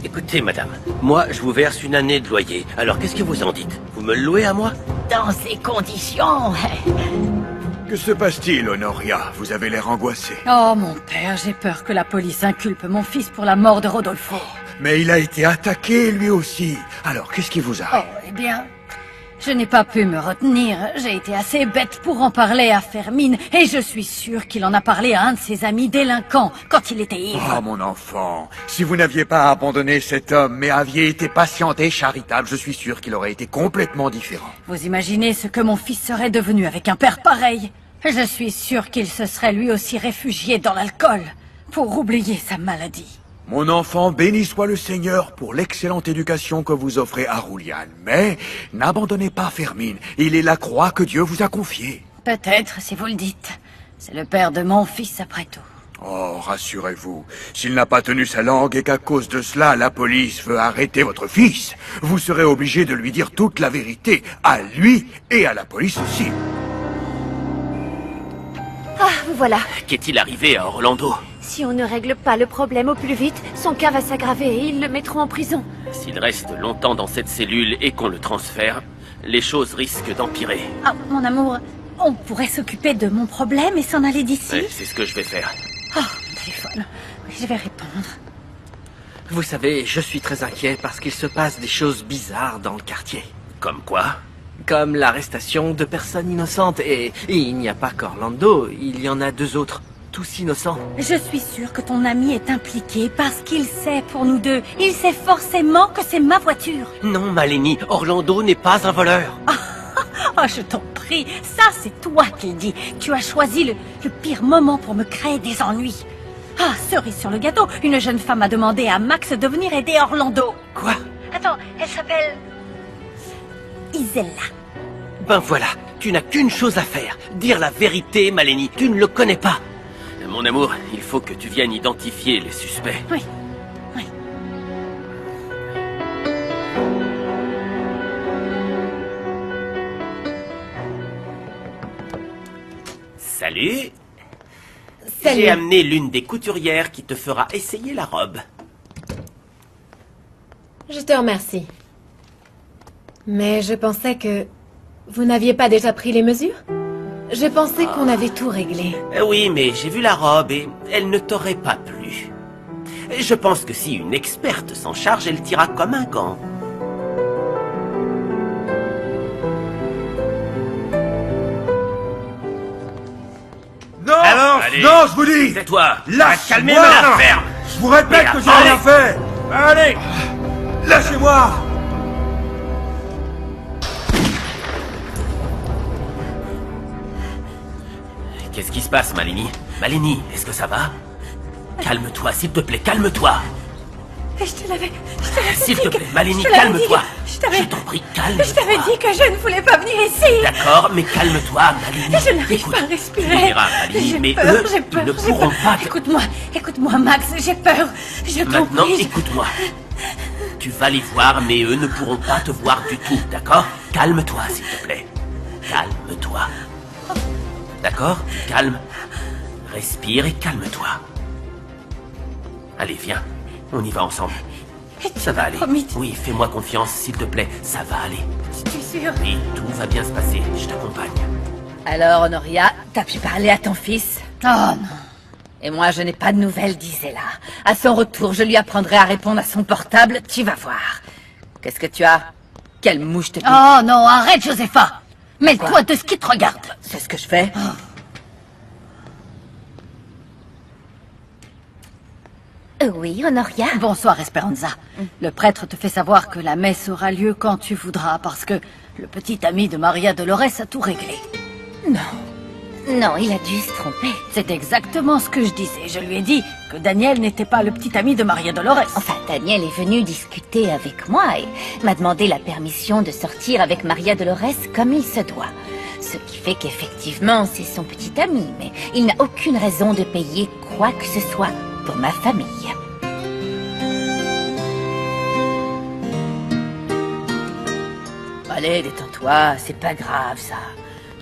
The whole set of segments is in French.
Écoutez, madame, moi, je vous verse une année de loyer. Alors, qu'est-ce que vous en dites? Vous me le louez à moi? Dans ces conditions... Que se passe-t-il, Honoria? Vous avez l'air angoissé. Oh, mon père, j'ai peur que la police inculpe mon fils pour la mort de Rodolfo. Mais il a été attaqué, lui aussi. Alors, qu'est-ce qui vous Oh, arrive? eh bien... Je n'ai pas pu me retenir. J'ai été assez bête pour en parler à Fermine. Et je suis sûre qu'il en a parlé à un de ses amis délinquants quand il était ivre. Oh, mon enfant, si vous n'aviez pas abandonné cet homme, mais aviez été patiente et charitable, je suis sûr qu'il aurait été complètement différent. Vous imaginez ce que mon fils serait devenu avec un père pareil? Je suis sûre qu'il se serait lui aussi réfugié dans l'alcool pour oublier sa maladie. Mon enfant, béni soit le Seigneur pour l'excellente éducation que vous offrez à Rouliane. Mais n'abandonnez pas Fermine. Il est la croix que Dieu vous a confiée. Peut-être, si vous le dites. C'est le père de mon fils, après tout. Oh, rassurez-vous. S'il n'a pas tenu sa langue et qu'à cause de cela, la police veut arrêter votre fils, vous serez obligé de lui dire toute la vérité, à lui et à la police aussi. Ah, vous voilà. Qu'est-il arrivé à Orlando? Si on ne règle pas le problème au plus vite, son cas va s'aggraver et ils le mettront en prison. S'il reste longtemps dans cette cellule et qu'on le transfère, les choses risquent d'empirer. Ah, mon amour, on pourrait s'occuper de mon problème et s'en aller d'ici? Ouais, c'est ce que je vais faire. Oh, mon téléphone. Oui, je vais répondre. Vous savez, je suis très inquiet parce qu'il se passe des choses bizarres dans le quartier. Comme quoi? Comme l'arrestation de personnes innocentes. Et il n'y a pas qu'Orlando, il y en a 2 autres, tous innocents. Je suis sûre que ton ami est impliqué parce qu'il sait pour nous deux. Il sait forcément que c'est ma voiture. Non, Maleni, Orlando n'est pas un voleur. Oh, je t'en prie, ça c'est toi qui le dis. Tu as choisi le pire moment pour me créer des ennuis. Ah, cerise sur le gâteau, une jeune femme a demandé à Max de venir aider Orlando. Quoi? Attends, elle s'appelle... Isella. Ben voilà, tu n'as qu'une chose à faire. Dire la vérité, Maleni, tu ne le connais pas. Mon amour, il faut que tu viennes identifier les suspects. Oui, oui. Salut. Salut. J'ai amené l'une des couturières qui te fera essayer la robe. Je te remercie. Mais je pensais que... Vous n'aviez pas déjà pris les mesures? Je pensais qu'on avait tout réglé. Oui, mais j'ai vu la robe et elle ne t'aurait pas plu. Je pense que si une experte s'en charge, elle t'ira comme un gant. Non! Avance, allez. Non, je vous dis! C'est toi. Lâchez-moi! Calmez la ferme. Je vous répète que j'ai rien fait! Allez. Lâchez-moi! Qu'est-ce qui se passe, Malini? Malini, est-ce que ça va? Calme-toi, s'il te plaît, calme-toi. Je te l'avais S'il te dit plaît, Malini, je te l'avais calme-toi. dit que- Je t'en prie, calme-toi. Je t'avais dit que je ne voulais pas venir ici. D'accord, mais calme-toi, Malini. Je n'arrive Écoute, pas à tu respirer. verras, Malini, J'ai mais peur, eux, j'ai ils peur, ne j'ai pourront peur. pas... Écoute-moi, Max, j'ai peur. Je t'en Maintenant, prie. écoute-moi. Tu vas les voir, mais eux ne pourront pas te voir du tout, d'accord? Calme-toi, s'il te plaît. Calme-toi. D'accord? Calme. Respire et calme-toi. Allez, viens. On y va ensemble. Ça va aller. Promis. Oui, fais-moi confiance, s'il te plaît. Ça va aller. Je suis sûre. Oui, tout va bien se passer. Je t'accompagne. Alors, Honoria, t'as pu parler à ton fils? Oh non. Et moi, je n'ai pas de nouvelles d'Isella. À son retour, je lui apprendrai à répondre à son portable. Tu vas voir. Qu'est-ce que tu as? Quelle mouche te pique? Oh non, arrête, Josepha. Mêle-toi de ce qui te regarde. C'est ce que je fais. Oui, Honoria. Bonsoir, Esperanza. Le prêtre te fait savoir que la messe aura lieu quand tu voudras, parce que le petit ami de Maria Dolores a tout réglé. Non, il a dû se tromper. C'est exactement ce que je disais. Je lui ai dit que Daniel n'était pas le petit ami de Maria Dolores. Enfin, Daniel est venu discuter avec moi et m'a demandé la permission de sortir avec Maria Dolores comme il se doit. Ce qui fait qu'effectivement, c'est son petit ami, mais il n'a aucune raison de payer quoi que ce soit pour ma famille. Allez, détends-toi, c'est pas grave, ça.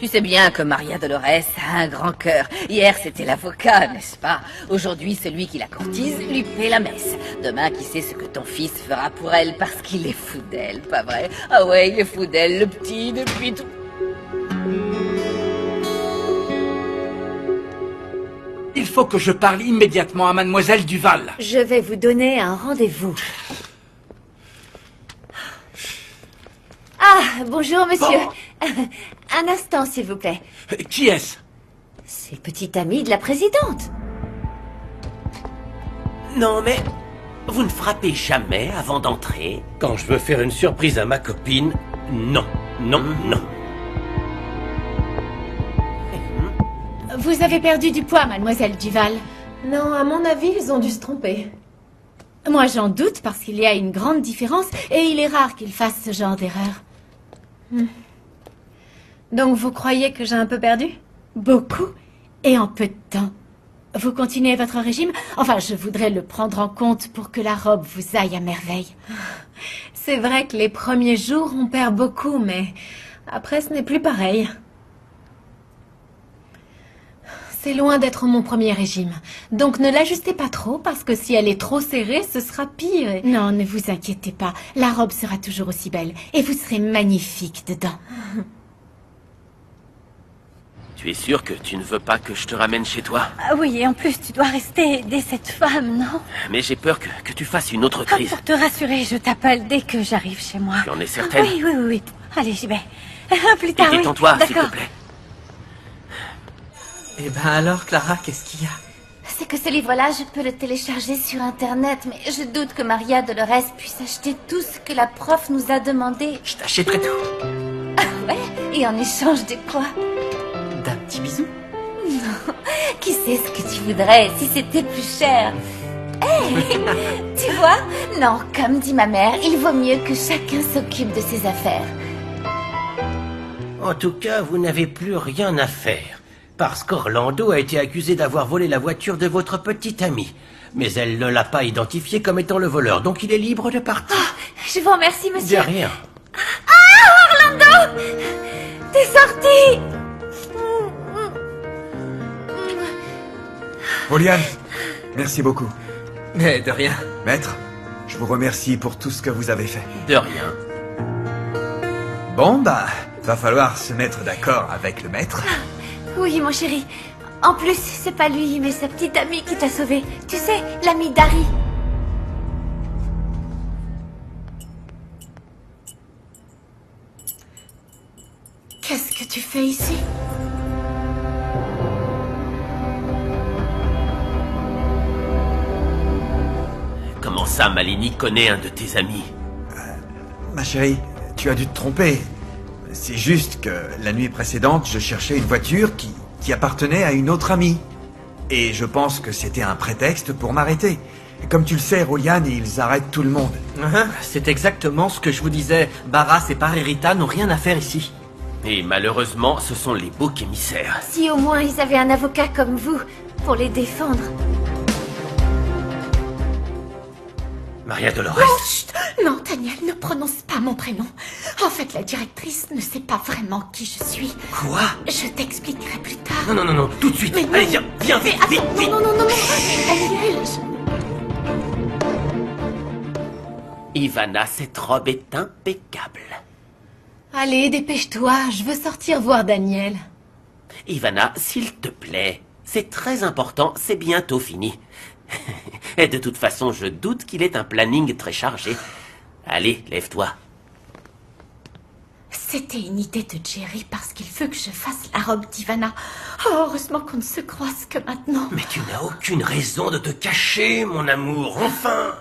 Tu sais bien que Maria Dolores a un grand cœur. Hier, c'était l'avocat, n'est-ce pas? Aujourd'hui, celui qui la courtise lui paie la messe. Demain, qui sait ce que ton fils fera pour elle parce qu'il est fou d'elle, pas vrai? Ah ouais, il est fou d'elle, le petit, depuis tout... Il faut que je parle immédiatement à Mademoiselle Duval. Je vais vous donner un rendez-vous. Ah, bonjour, monsieur. Un instant, s'il vous plaît. Qui est-ce? C'est le petit ami de la présidente. Non, mais vous ne frappez jamais avant d'entrer? Quand je veux faire une surprise à ma copine, non, non, non. Vous avez perdu du poids, mademoiselle Duval. Non, à mon avis, ils ont dû se tromper. Moi, j'en doute parce qu'il y a une grande différence et il est rare qu'ils fassent ce genre d'erreur. Donc vous croyez que j'ai un peu perdu? Beaucoup et en peu de temps. Vous continuez votre régime? Enfin, je voudrais le prendre en compte pour que la robe vous aille à merveille. C'est vrai que les premiers jours, on perd beaucoup, mais après, ce n'est plus pareil. C'est loin d'être mon premier régime. Donc ne l'ajustez pas trop, parce que si elle est trop serrée, ce sera pire. Non, ne vous inquiétez pas. La robe sera toujours aussi belle. Et vous serez magnifique dedans. Tu es sûr que tu ne veux pas que je te ramène chez toi? Ah oui, et en plus, tu dois rester aider cette femme, non? Mais j'ai peur que tu fasses une autre crise. Pour te rassurer, je t'appelle dès que j'arrive chez moi. Tu en es certaine? Oui, oui, oui, oui. Allez, j'y vais. Plus tard, Et oui. détends-toi, s'il te D'accord. plaît. Eh ben alors, Clara, qu'est-ce qu'il y a? C'est que ce livre-là, je peux le télécharger sur Internet, mais je doute que Maria Dolores puisse acheter tout ce que la prof nous a demandé. Je t'achèterai tout. Ah ouais? Et en échange de quoi? D'un petit bisou? Non. Qui sait ce que tu voudrais si c'était plus cher? Hé! Tu vois? Non, comme dit ma mère, il vaut mieux que chacun s'occupe de ses affaires. En tout cas, vous n'avez plus rien à faire. Parce qu'Orlando a été accusé d'avoir volé la voiture de votre petite amie. Mais elle ne l'a pas identifié comme étant le voleur, donc il est libre de partir. Je vous remercie, monsieur. De rien. Ah, Orlando! T'es sorti! Oliane, merci beaucoup. Mais de rien. Maître, je vous remercie pour tout ce que vous avez fait. De rien. Bon, bah, va falloir se mettre d'accord avec le maître. Oui, mon chéri. En plus, c'est pas lui, mais sa petite amie qui t'a sauvé. Tu sais, l'amie d'Harry. Qu'est-ce que tu fais ici? Comment ça, Malini connaît un de tes amis? Ma chérie, tu as dû te tromper. C'est juste que la nuit précédente, je cherchais une voiture qui appartenait à une autre amie. Et je pense que c'était un prétexte pour m'arrêter. Comme tu le sais, Rolian, ils arrêtent tout le monde. C'est exactement ce que je vous disais. Barras et Parerita n'ont rien à faire ici. Et malheureusement, ce sont les boucs émissaires. Si au moins ils avaient un avocat comme vous pour les défendre. Maria Dolores. Oh, chut! Non, Daniel, ne prononce pas mon prénom. En fait, la directrice ne sait pas vraiment qui je suis. Quoi? Je t'expliquerai plus tard. Non, non, non, non, tout de suite. Mais non. Allez, viens, viens, vite, Mais vite, attends, vite. non, non, non, non. Daniel, Ivana, cette robe est impeccable. Allez, dépêche-toi, je veux sortir voir Daniel. Ivana, s'il te plaît, c'est très important, c'est bientôt fini. Et de toute façon, je doute qu'il ait un planning très chargé. Allez, lève-toi. C'était une idée de Jerry parce qu'il veut que je fasse la robe d'Ivana. Oh, heureusement qu'on ne se croise que maintenant. Mais tu n'as aucune raison de te cacher, mon amour, enfin.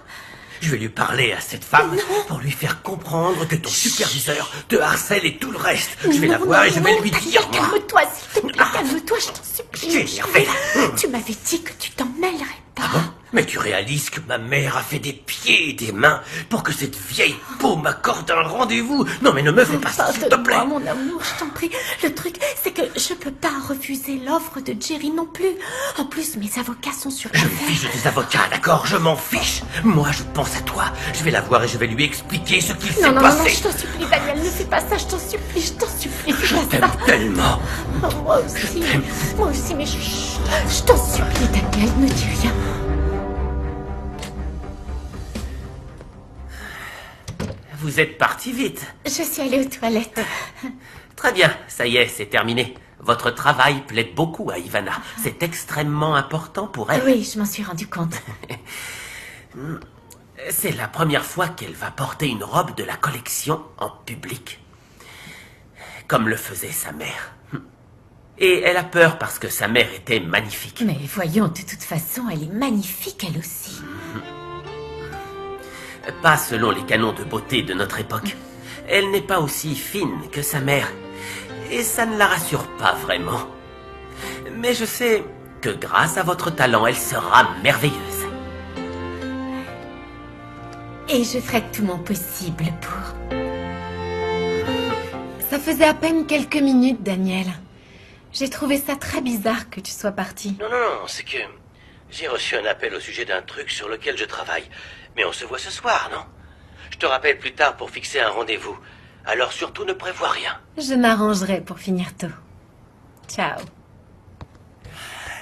Je vais lui parler à cette femme pour lui faire comprendre que ton superviseur te harcèle et tout le reste. Je vais la voir et je vais lui dire... Calme-toi, s'il te plaît, calme-toi, je t'en supplie. J'ai énervé. Tu m'avais dit que tu t'en mêlerais pas. Ah bon? Mais tu réalises que ma mère a fait des pieds et des mains pour que cette vieille peau m'accorde un rendez-vous? Non mais ne me fais pas ça, s'il te plaît. Pardonne-moi, mon amour, je t'en prie. Le truc, c'est que je peux pas refuser l'offre de Jerry non plus. En plus, mes avocats sont sur Je me l'affaire. fiche des avocats, d'accord? Je m'en fiche. Moi, je pense à toi. Je vais la voir et je vais lui expliquer ce qu'il s'est Non, passé. je t'en supplie, Daniel, ne fais pas ça, je t'en supplie, fais Je pas t'aime ça. tellement. Oh, moi aussi, mais je t'en supplie, Daniel, ne dis rien. Vous êtes parti vite. Je suis allée aux toilettes. Très bien, ça y est, c'est terminé. Votre travail plaît beaucoup à Ivana. C'est extrêmement important pour elle. Oui, je m'en suis rendu compte. C'est la première fois qu'elle va porter une robe de la collection en public. Comme le faisait sa mère. Et elle a peur parce que sa mère était magnifique. Mais voyons, de toute façon, elle est magnifique, elle aussi. Pas selon les canons de beauté de notre époque. Elle n'est pas aussi fine que sa mère. Et ça ne la rassure pas vraiment. Mais je sais que grâce à votre talent, elle sera merveilleuse. Et je ferai tout mon possible pour... Ça faisait à peine quelques minutes, Daniel. J'ai trouvé ça très bizarre que tu sois parti. Non, c'est que j'ai reçu un appel au sujet d'un truc sur lequel je travaille. Mais on se voit ce soir, non? Je te rappelle plus tard pour fixer un rendez-vous. Alors surtout ne prévois rien. Je m'arrangerai pour finir tôt. Ciao.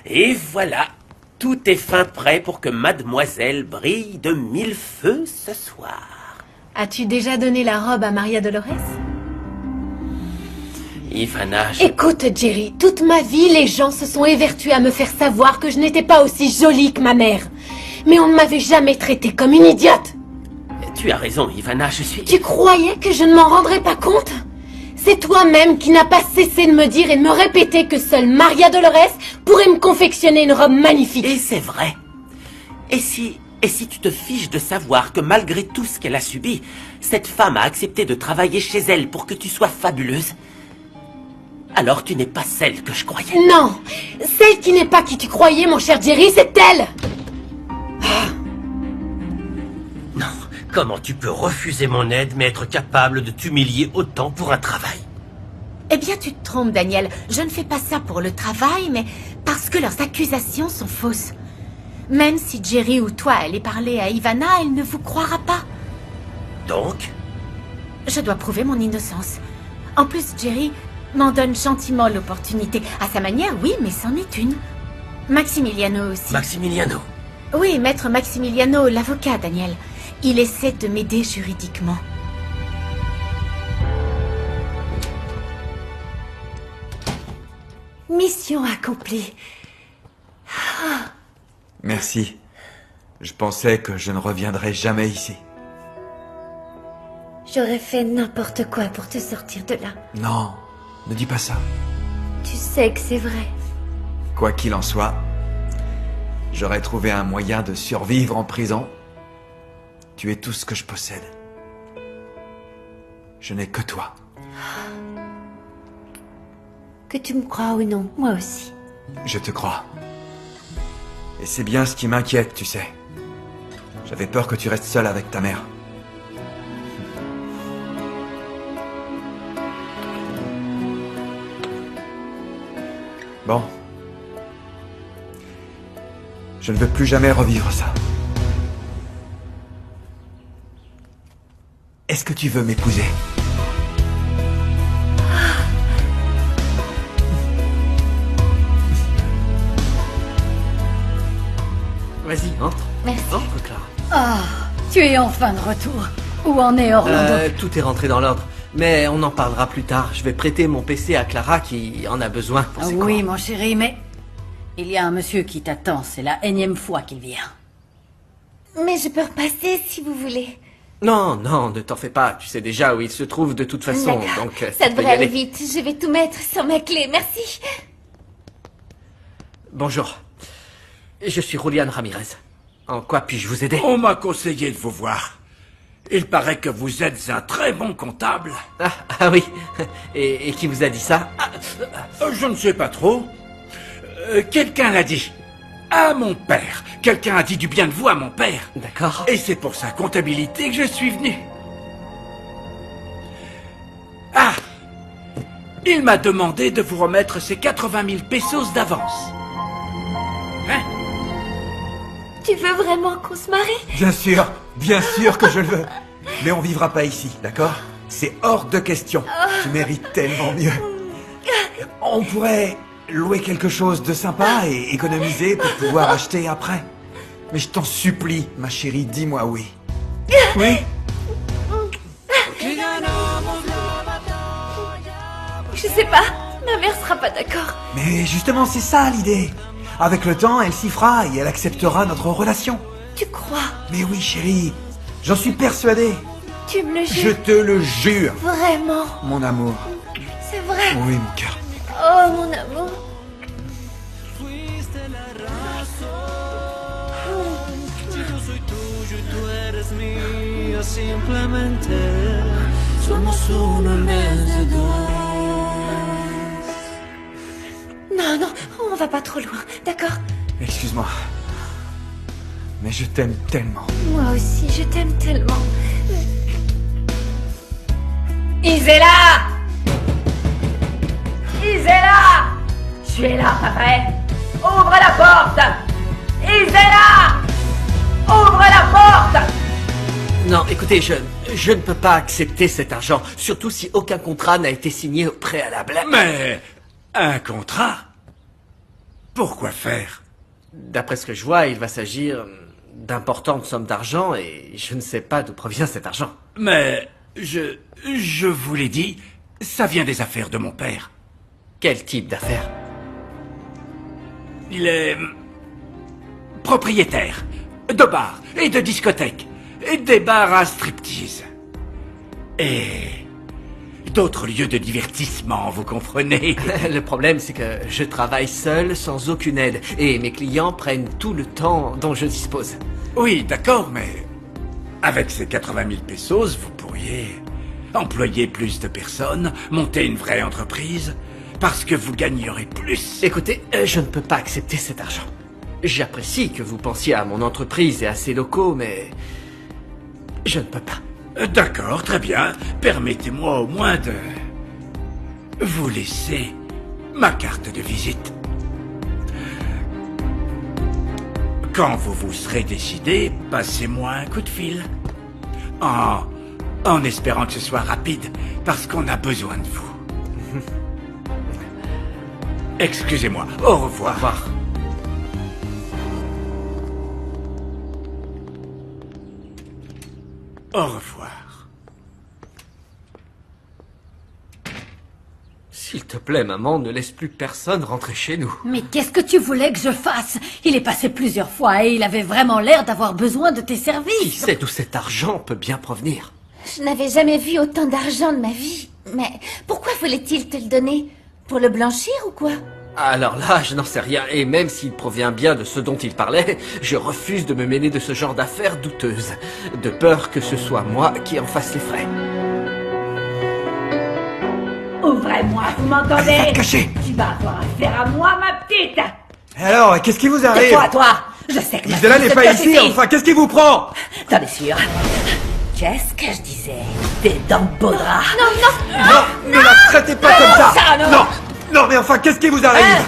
Et voilà, tout est fin prêt pour que mademoiselle brille de mille feux ce soir. As-tu déjà donné la robe à Maria Dolores? Ivana, Écoute, Jerry, toute ma vie, les gens se sont évertués à me faire savoir que je n'étais pas aussi jolie que ma mère. Mais on ne m'avait jamais traitée comme une idiote. Tu as raison, Ivana, je suis... Tu croyais que je ne m'en rendrais pas compte? C'est toi-même qui n'as pas cessé de me dire et de me répéter que seule Maria Dolores pourrait me confectionner une robe magnifique. Et c'est vrai. Et si tu te fiches de savoir que malgré tout ce qu'elle a subi, cette femme a accepté de travailler chez elle pour que tu sois fabuleuse, alors tu n'es pas celle que je croyais. Non, celle qui n'est pas qui tu croyais, mon cher Jerry, c'est elle. Non, comment tu peux refuser mon aide mais être capable de t'humilier autant pour un travail? Eh bien, tu te trompes, Daniel. Je ne fais pas ça pour le travail, mais parce que leurs accusations sont fausses. Même si Jerry ou toi allez parler à Ivana, elle ne vous croira pas. Donc? Je dois prouver mon innocence. En plus, Jerry m'en donne gentiment l'opportunité. À sa manière, oui, mais c'en est une. Maximiliano aussi. Maximiliano? Oui, maître Maximiliano, l'avocat, Daniel. Il essaie de m'aider juridiquement. Mission accomplie. Merci. Je pensais que je ne reviendrais jamais ici. J'aurais fait n'importe quoi pour te sortir de là. Non, ne dis pas ça. Tu sais que c'est vrai. Quoi qu'il en soit, j'aurais trouvé un moyen de survivre en prison. Tu es tout ce que je possède. Je n'ai que toi. Que tu me crois ou non, moi aussi. Je te crois. Et c'est bien ce qui m'inquiète, tu sais. J'avais peur que tu restes seule avec ta mère. Bon. Je ne veux plus jamais revivre ça. Est-ce que tu veux m'épouser ? Vas-y, entre. Merci. Entre, Clara. Ah, tu es enfin de retour. Où en est Orlando? Tout est rentré dans l'ordre. Mais on en parlera plus tard. Je vais prêter mon PC à Clara qui en a besoin pour ses Oui, cours. mon chéri, mais il y a un monsieur qui t'attend. C'est la énième fois qu'il vient. Mais je peux repasser si vous voulez. Non, ne t'en fais pas. Tu sais déjà où il se trouve de toute façon. D'accord. Donc, Ça tu peux devrait y aller vite. Je vais tout mettre sur ma clé. Merci. Bonjour. Je suis Julian Ramirez. En quoi puis-je vous aider? On m'a conseillé de vous voir. Il paraît que vous êtes un très bon comptable. Ah oui. Et qui vous a dit ça? Je ne sais pas trop. Quelqu'un l'a dit. à mon père. Quelqu'un a dit du bien de vous à mon père. D'accord. Et c'est pour sa comptabilité que je suis venu. Ah! Il m'a demandé de vous remettre ces 80 000 pesos d'avance. Hein? Tu veux vraiment qu'on se marie? Bien sûr que je le veux. Mais on vivra pas ici, d'accord? C'est hors de question. Tu mérites tellement mieux. On pourrait louer quelque chose de sympa et économiser pour pouvoir acheter après. Mais je t'en supplie, ma chérie, dis-moi oui. Oui? Je sais pas, ma mère sera pas d'accord. Mais justement, c'est ça l'idée. Avec le temps, elle s'y fera et elle acceptera notre relation. Tu crois? Mais oui, chérie, j'en suis persuadé. Tu me le Je jures? te le jure, Vraiment? mon amour. C'est vrai? Oui, mon cœur. Oh, mon amour. Non, non, on va pas trop loin, d'accord? Excuse-moi. Mais je t'aime tellement. Moi aussi, je t'aime tellement. Isela! Isela! Tu es là, pas vrai? Ouvre la porte! Isela! Ouvre la porte! Non, écoutez, je ne peux pas accepter cet argent, surtout si aucun contrat n'a été signé au préalable. Mais un contrat? Pourquoi faire? D'après ce que je vois, il va s'agir d'importantes sommes d'argent et je ne sais pas d'où provient cet argent. Mais je vous l'ai dit, ça vient des affaires de mon père. Quel type d'affaires? Il est propriétaire de bars et de discothèques et des bars à striptease et d'autres lieux de divertissement, vous comprenez? Le problème, c'est que je travaille seul, sans aucune aide, et mes clients prennent tout le temps dont je dispose. Oui, d'accord, mais avec ces 80 000 pesos, vous pourriez employer plus de personnes, monter une vraie entreprise, parce que vous gagnerez plus. Écoutez, je ne peux pas accepter cet argent. J'apprécie que vous pensiez à mon entreprise et à ses locaux, mais je ne peux pas. D'accord, très bien. Permettez-moi au moins de vous laisser ma carte de visite. Quand vous vous serez décidé, passez-moi un coup de fil. En espérant que ce soit rapide, parce qu'on a besoin de vous. Excusez-moi, au revoir. Au revoir. Au revoir. S'il te plaît, maman, ne laisse plus personne rentrer chez nous. Mais qu'est-ce que tu voulais que je fasse? Il est passé plusieurs fois et il avait vraiment l'air d'avoir besoin de tes Qui services. sait d'où cet argent peut bien provenir? Je n'avais jamais vu autant d'argent de ma vie. Mais pourquoi voulait-il te le donner? Pour le blanchir ou quoi? Alors là, je n'en sais rien, et même s'il provient bien de ce dont il parlait, je refuse de me mêler de ce genre d'affaires douteuses, de peur que ce soit moi qui en fasse les frais. Ouvrez-moi, vous m'entendez? Allez, caché. Tu vas avoir affaire à moi, ma petite! Alors, qu'est-ce qui vous arrive? Toi! Je sais que ma Isela fille n'est se pas cache ici, enfin, qu'est-ce qui vous prend? T'en es sûr? Qu'est-ce que je disais? T'es dans le beau drap! Non, ne la traitez pas comme ça. non. Non, mais enfin, qu'est-ce qui vous arrive? Hein?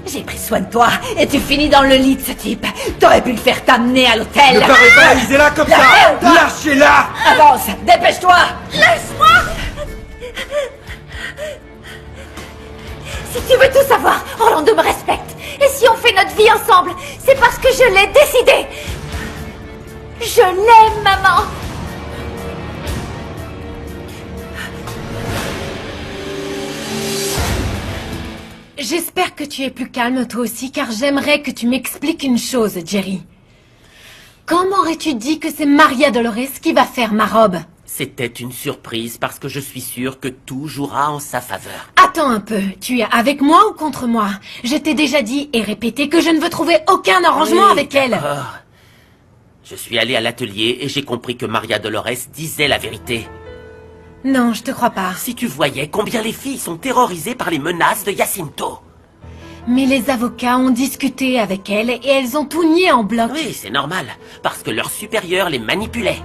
J'ai pris soin de toi et tu finis dans le lit de ce type. T'aurais pu le faire t'amener à l'hôtel. Ne parlez pas à Isela comme ça. Lâchez-la. Lâchez-la. Avance, dépêche-toi. Laisse-moi! Si tu veux tout savoir, Orlando me respecte. Et si on fait notre vie ensemble, c'est parce que je l'ai décidé. Je l'aime, maman. J'espère que tu es plus calme toi aussi, car j'aimerais que tu m'expliques une chose, Jerry. Comment aurais-tu dit que c'est Maria Dolores qui va faire ma robe? C'était une surprise parce que je suis sûr que tout jouera en sa faveur. Attends un peu, tu es avec moi ou contre moi? Je t'ai déjà dit et répété que je ne veux trouver aucun arrangement Oui, avec elle. d'accord. Je suis allé à l'atelier et j'ai compris que Maria Dolores disait la vérité. Non, je te crois pas. Si tu voyais combien les filles sont terrorisées par les menaces de Jacinto. Mais les avocats ont discuté avec elle et elles ont tout nié en bloc. Oui, c'est normal, parce que leur supérieur les manipulait.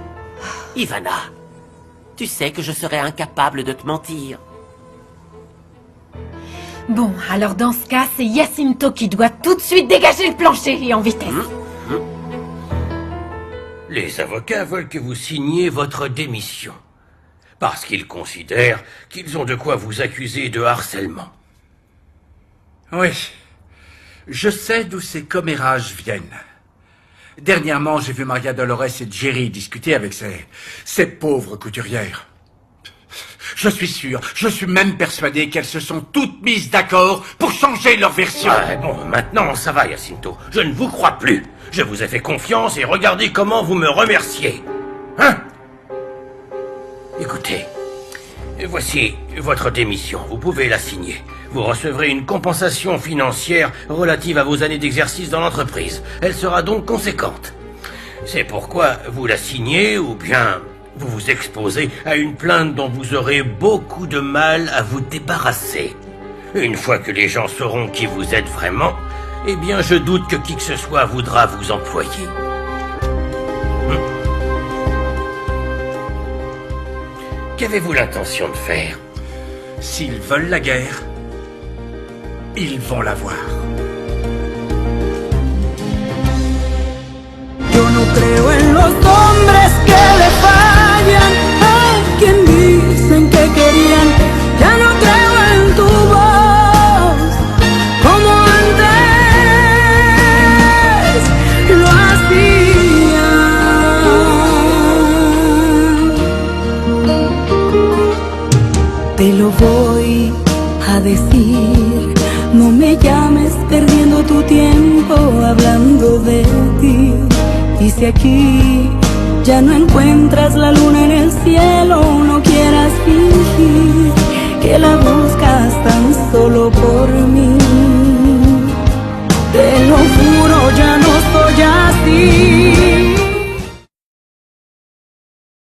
Ivana, tu sais que je serais incapable de te mentir. Bon, alors dans ce cas, c'est Jacinto qui doit tout de suite dégager le plancher et en vitesse. Les avocats veulent que vous signiez votre démission. Parce qu'ils considèrent qu'ils ont de quoi vous accuser de harcèlement. Oui. Je sais d'où ces commérages viennent. Dernièrement, j'ai vu Maria Dolores et Jerry discuter avec ces pauvres couturières. Je suis sûr, je suis même persuadé qu'elles se sont toutes mises d'accord pour changer leur version. Ah, bon, maintenant ça va, Jacinto. Je ne vous crois plus. Je vous ai fait confiance et regardez comment vous me remerciez. Hein? Écoutez, voici votre démission. Vous pouvez la signer. Vous recevrez une compensation financière relative à vos années d'exercice dans l'entreprise. Elle sera donc conséquente. C'est pourquoi vous la signez ou bien vous vous exposez à une plainte dont vous aurez beaucoup de mal à vous débarrasser. Une fois que les gens sauront qui vous êtes vraiment, eh bien je doute que qui que ce soit voudra vous employer. Qu'avez-vous l'intention de faire? S'ils veulent la guerre, ils vont l'avoir. Yo no creo en los hombres que le fallan a quien dicen que querían. Ya no creo en tu voz como antes lo hacían. Te lo voy a decir, no me llames perdiendo tu tiempo hablando de ti. Y si aquí ya no encuentras la luna en el cielo, no quieras fingir que la voz